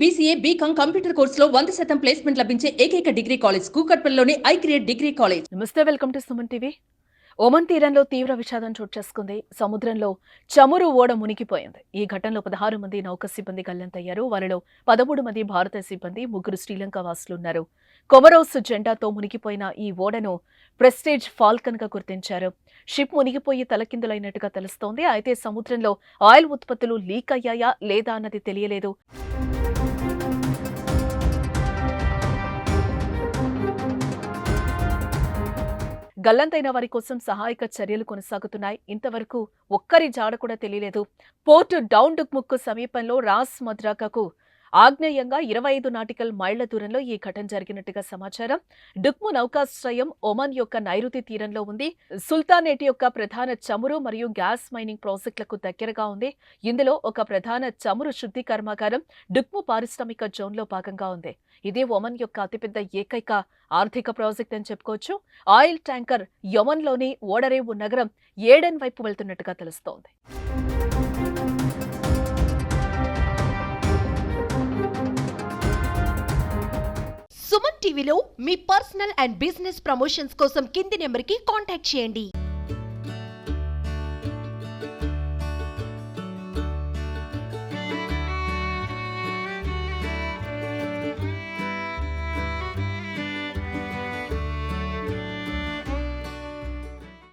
BCA, BCom computer కోర్సులో 100% placement లభించే ఏకైక డిగ్రీ కాలేజ్ కూకట్పల్లిలోని ఐక్రియేట్ డిగ్రీ కాలేజ్. నమస్తే, welcome to Suman TV. Oman తీరంలో తీవ్ర విషాదం చోటు చేసుకుంది. సముద్రంలో చమురు ఓడ మునిగిపోయింది. ఈ ఘటనలో 16 మంది నౌక సిబ్బంది గల్లంతయ్యారు. వారిలో 13 మంది భారత సిబ్బంది, 3 శ్రీలంక వాసులున్నారు. కొమరోస్ జెండాతో మునిగిపోయిన ఈ ఓడను ప్రెస్టేజ్ ఫాల్కన్ గా గుర్తించారు. షిప్ మునిగిపోయి తలకిందులైనట్టుగా తెలుస్తోంది. అయితే సముద్రంలో ఆయిల్ ఉత్పత్తులు లీక్ అయ్యాయా లేదా అన్నది తెలియలేదు. గల్లంతైన వారి కోసం సహాయక చర్యలు కొనసాగుతున్నాయి. ఇంతవరకు ఒక్కరి జాడ కూడా తెలియలేదు. పోర్ట్ డౌన్ డుక్ముక్ సమీపంలో రాస్ మద్రాకాకు ఆగ్నేయంగా 25 నాటికల్ మైళ్ల దూరంలో ఈ ఘటన జరిగినట్టుగా సమాచారం. డుక్ము నౌకాశ్రయం ఒమన్ యొక్క నైరుతి తీరంలో ఉంది. సుల్తానేట్ యొక్క ప్రధాన చమురు మరియు గ్యాస్ మైనింగ్ ప్రాజెక్టులకు దగ్గరగా ఉంది. ఇందులో ఒక ప్రధాన చమురు శుద్ధి కర్మాగారం డుక్ము పారిశ్రామిక జోన్లో భాగంగా ఉంది. ఇదే ఒమన్ యొక్క అతిపెద్ద ఏకైక ఆర్థిక ప్రాజెక్ట్ అని చెప్పుకోవచ్చు. ఆయిల్ ట్యాంకర్ యమన్లోని ఓడరేవు నగరం ఏడెన్ వైపు వెళ్తున్నట్టుగా తెలుస్తోంది. సుమన్ టీవీలో మీ పర్సనల్ అండ్ బిజినెస్ ప్రమోషన్స్ కోసం కింది నెంబర్కి కాంటాక్ట్ చేయండి.